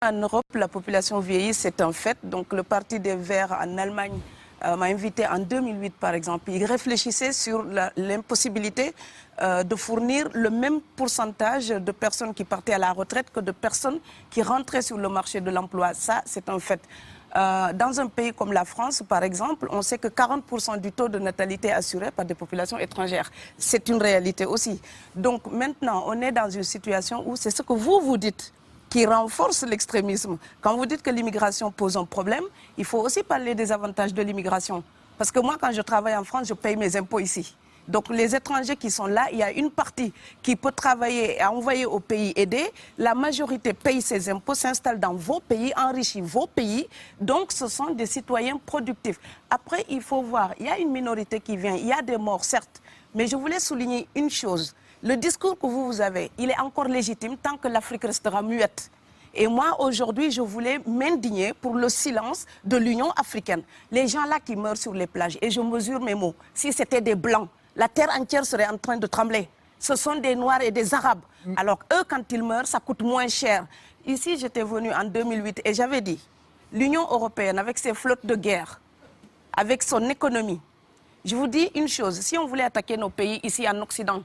En Europe, la population vieillit, c'est un fait. Donc le Parti des Verts en Allemagne m'a invité en 2008, par exemple. Il réfléchissait sur l'impossibilité de fournir le même pourcentage de personnes qui partaient à la retraite que de personnes qui rentraient sur le marché de l'emploi. Ça, c'est un fait. Dans un pays comme la France, par exemple, on sait que 40% du taux de natalité est assuré par des populations étrangères. C'est une réalité aussi. Donc maintenant, on est dans une situation où c'est ce que vous dites qui renforce l'extrémisme. Quand vous dites que l'immigration pose un problème, il faut aussi parler des avantages de l'immigration. Parce que moi, quand je travaille en France, je paye mes impôts ici. Donc les étrangers qui sont là, il y a une partie qui peut travailler et envoyer au pays aidé. La majorité paye ses impôts, s'installe dans vos pays, enrichit vos pays. Donc ce sont des citoyens productifs. Après, il faut voir, il y a une minorité qui vient, il y a des morts, certes. Mais je voulais souligner une chose. Le discours que vous avez, il est encore légitime tant que l'Afrique restera muette. Et moi, aujourd'hui, je voulais m'indigner pour le silence de l'Union africaine. Les gens là qui meurent sur les plages, et je mesure mes mots, si c'était des Blancs, la terre entière serait en train de trembler. Ce sont des Noirs et des Arabes. Alors eux, quand ils meurent, ça coûte moins cher. Ici, j'étais venue en 2008 et j'avais dit, l'Union européenne, avec ses flottes de guerre, avec son économie, je vous dis une chose, si on voulait attaquer nos pays ici en Occident,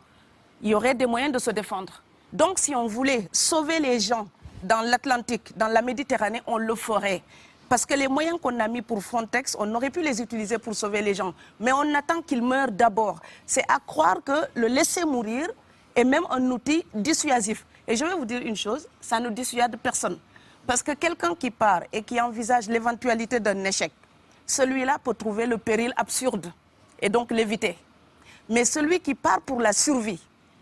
il y aurait des moyens de se défendre. Donc si on voulait sauver les gens dans l'Atlantique, dans la Méditerranée, on le ferait. Parce que les moyens qu'on a mis pour Frontex, on aurait pu les utiliser pour sauver les gens. Mais on attend qu'ils meurent d'abord. C'est à croire que le laisser mourir est même un outil dissuasif. Et je vais vous dire une chose, ça ne dissuade personne. Parce que quelqu'un qui part et qui envisage l'éventualité d'un échec, celui-là peut trouver le péril absurde et donc l'éviter. Mais celui qui part pour la survie,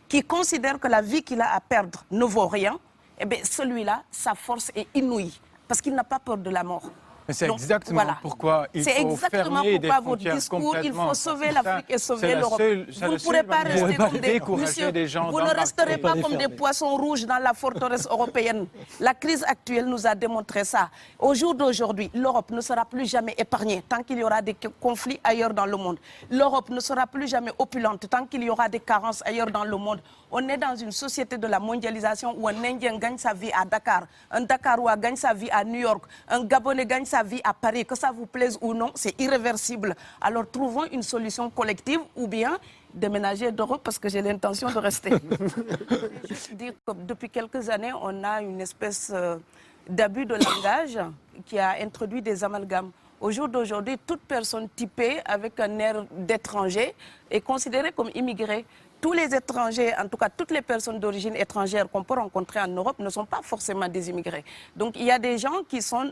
qui considère que la vie qu'il a à perdre ne vaut rien, eh bien celui-là, sa force est inouïe, parce qu'il n'a pas peur de la mort. Mais c'est exactement pourquoi il faut fermer des frontières complètement. Il faut sauver l'Afrique et sauver l'Europe. Vous ne pourrez pas rester comme des... Vous ne resterez pas comme des poissons rouges dans la forteresse européenne. La crise actuelle nous a démontré ça. Au jour d'aujourd'hui, l'Europe ne sera plus jamais épargnée tant qu'il y aura des conflits ailleurs dans le monde. L'Europe ne sera plus jamais opulente tant qu'il y aura des carences ailleurs dans le monde. On est dans une société de la mondialisation où un Indien gagne sa vie à Dakar, un Dakarois gagne sa vie à New York, un Gabonais gagne sa vie à Paris. Que ça vous plaise ou non, c'est irréversible. Alors trouvons une solution collective ou bien déménager d'Europe parce que j'ai l'intention de rester. Je veux dire que depuis quelques années, on a une espèce d'abus de langage qui a introduit des amalgames. Au jour d'aujourd'hui, toute personne typée avec un air d'étranger est considérée comme immigrée. Tous les étrangers, en tout cas toutes les personnes d'origine étrangère qu'on peut rencontrer en Europe ne sont pas forcément des immigrés. Donc il y a des gens qui sont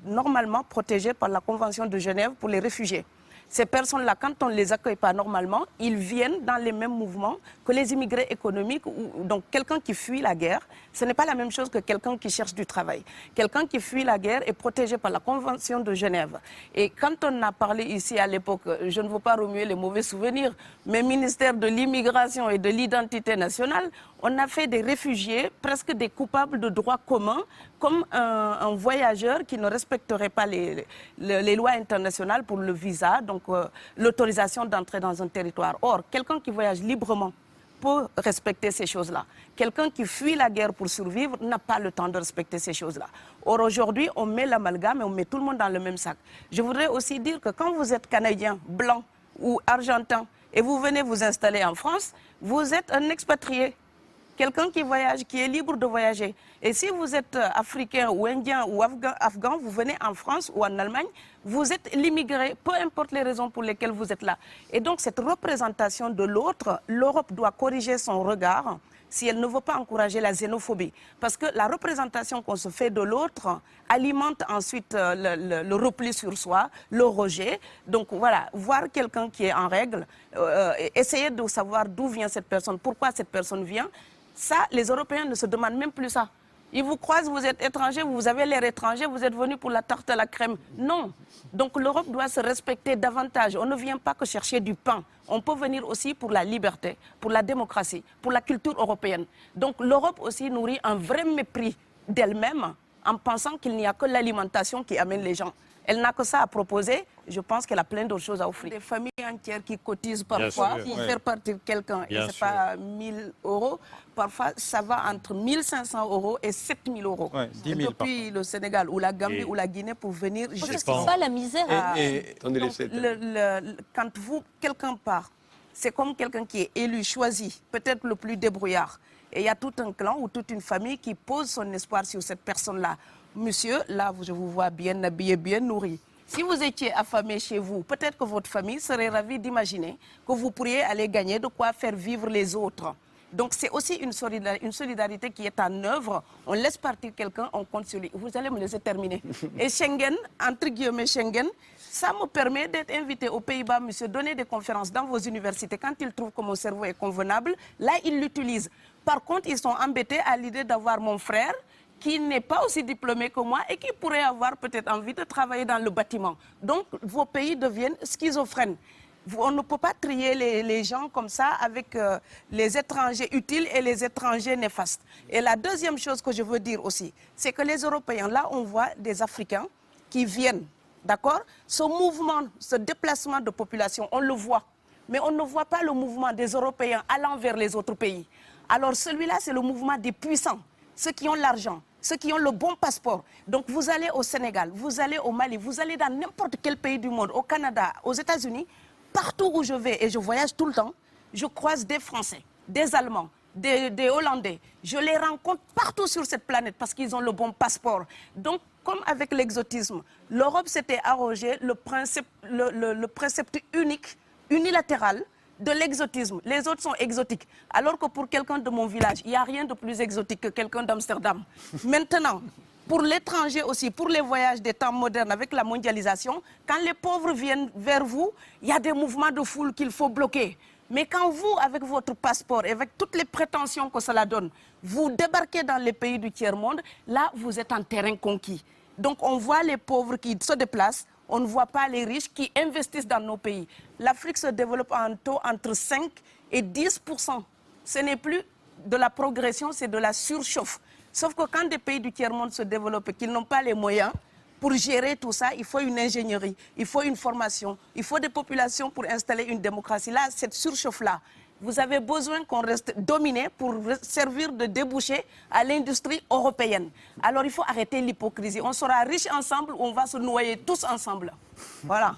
normalement protégés par la Convention de Genève pour les réfugiés. Ces personnes-là, quand on ne les accueille pas normalement, ils viennent dans les mêmes mouvements que les immigrés économiques. Donc quelqu'un qui fuit la guerre, ce n'est pas la même chose que quelqu'un qui cherche du travail. Quelqu'un qui fuit la guerre est protégé par la Convention de Genève. Et quand on a parlé ici à l'époque, je ne veux pas remuer les mauvais souvenirs, mais ministère de l'immigration et de l'identité nationale, on a fait des réfugiés, presque des coupables de droit commun, comme un voyageur qui ne respecterait pas les lois internationales pour le visa, donc l'autorisation d'entrer dans un territoire. Or, quelqu'un qui voyage librement peut respecter ces choses-là. Quelqu'un qui fuit la guerre pour survivre n'a pas le temps de respecter ces choses-là. Or, aujourd'hui, on met l'amalgame et on met tout le monde dans le même sac. Je voudrais aussi dire que quand vous êtes Canadien, Blanc ou Argentin et vous venez vous installer en France, vous êtes un expatrié. Quelqu'un qui voyage, qui est libre de voyager. Et si vous êtes africain ou indien ou afghan, vous venez en France ou en Allemagne, vous êtes l'immigré, peu importe les raisons pour lesquelles vous êtes là. Et donc cette représentation de l'autre, l'Europe doit corriger son regard si elle ne veut pas encourager la xénophobie. Parce que la représentation qu'on se fait de l'autre alimente ensuite le repli sur soi, le rejet. Donc voilà, voir quelqu'un qui est en règle, essayer de savoir d'où vient cette personne, pourquoi cette personne vient. Ça, les Européens ne se demandent même plus ça. Ils vous croisent, vous êtes étranger, vous avez l'air étranger, vous êtes venu pour la tarte à la crème. Non. Donc l'Europe doit se respecter davantage. On ne vient pas que chercher du pain. On peut venir aussi pour la liberté, pour la démocratie, pour la culture européenne. Donc l'Europe aussi nourrit un vrai mépris d'elle-même en pensant qu'il n'y a que l'alimentation qui amène les gens. Elle n'a que ça à proposer. Je pense qu'elle a plein d'autres choses à offrir. Des familles entières qui cotisent parfois pour faire partir quelqu'un, et ce n'est pas 1 000 euros. Parfois, ça va entre 1 500 euros et 7 000 euros. Ouais, 10 000 depuis le Sénégal ou la Gambie ou la Guinée pour venir. C'est pas la misère. Quand quelqu'un part, c'est comme quelqu'un qui est élu, choisi, peut-être le plus débrouillard. Et il y a tout un clan ou toute une famille qui pose son espoir sur cette personne-là. Monsieur, là, je vous vois bien habillé, bien nourri. Si vous étiez affamé chez vous, peut-être que votre famille serait ravie d'imaginer que vous pourriez aller gagner de quoi faire vivre les autres. Donc c'est aussi une solidarité qui est en œuvre. On laisse partir quelqu'un, on compte sur lui. Vous allez me laisser terminer. Et Schengen, entre guillemets Schengen, ça me permet d'être invité aux Pays-Bas, monsieur, donner des conférences dans vos universités. Quand ils trouvent que mon cerveau est convenable, là, ils l'utilisent. Par contre, ils sont embêtés à l'idée d'avoir mon frère, qui n'est pas aussi diplômé que moi et qui pourrait avoir peut-être envie de travailler dans le bâtiment. Donc, vos pays deviennent schizophrènes. On ne peut pas trier les gens comme ça avec les étrangers utiles et les étrangers néfastes. Et la deuxième chose que je veux dire aussi, c'est que les Européens, là, on voit des Africains qui viennent, d'accord? Ce mouvement, ce déplacement de population, on le voit. Mais on ne voit pas le mouvement des Européens allant vers les autres pays. Alors celui-là, c'est le mouvement des puissants, ceux qui ont l'argent, ceux qui ont le bon passeport. Donc vous allez au Sénégal, vous allez au Mali, vous allez dans n'importe quel pays du monde, au Canada, aux États-Unis, partout où je vais, et je voyage tout le temps, je croise des Français, des Allemands, des Hollandais. Je les rencontre partout sur cette planète parce qu'ils ont le bon passeport. Donc, comme avec l'exotisme, l'Europe s'était arrogé le précepte unique, unilatéral, de l'exotisme. Les autres sont exotiques. Alors que pour quelqu'un de mon village, il n'y a rien de plus exotique que quelqu'un d'Amsterdam. Maintenant, pour l'étranger aussi, pour les voyages des temps modernes avec la mondialisation, quand les pauvres viennent vers vous, il y a des mouvements de foule qu'il faut bloquer. Mais quand vous, avec votre passeport et avec toutes les prétentions que cela donne, vous débarquez dans les pays du tiers-monde, là, vous êtes en terrain conquis. Donc, on voit les pauvres qui se déplacent, on ne voit pas les riches qui investissent dans nos pays. L'Afrique se développe en taux entre 5 et 10%. Ce n'est plus de la progression, c'est de la surchauffe. Sauf que quand des pays du tiers-monde se développent et qu'ils n'ont pas les moyens, pour gérer tout ça, il faut une ingénierie, il faut une formation, il faut des populations pour installer une démocratie. Là, cette surchauffe-là, vous avez besoin qu'on reste dominé pour servir de débouché à l'industrie européenne. Alors, il faut arrêter l'hypocrisie. On sera riches ensemble, on va se noyer tous ensemble. Voilà.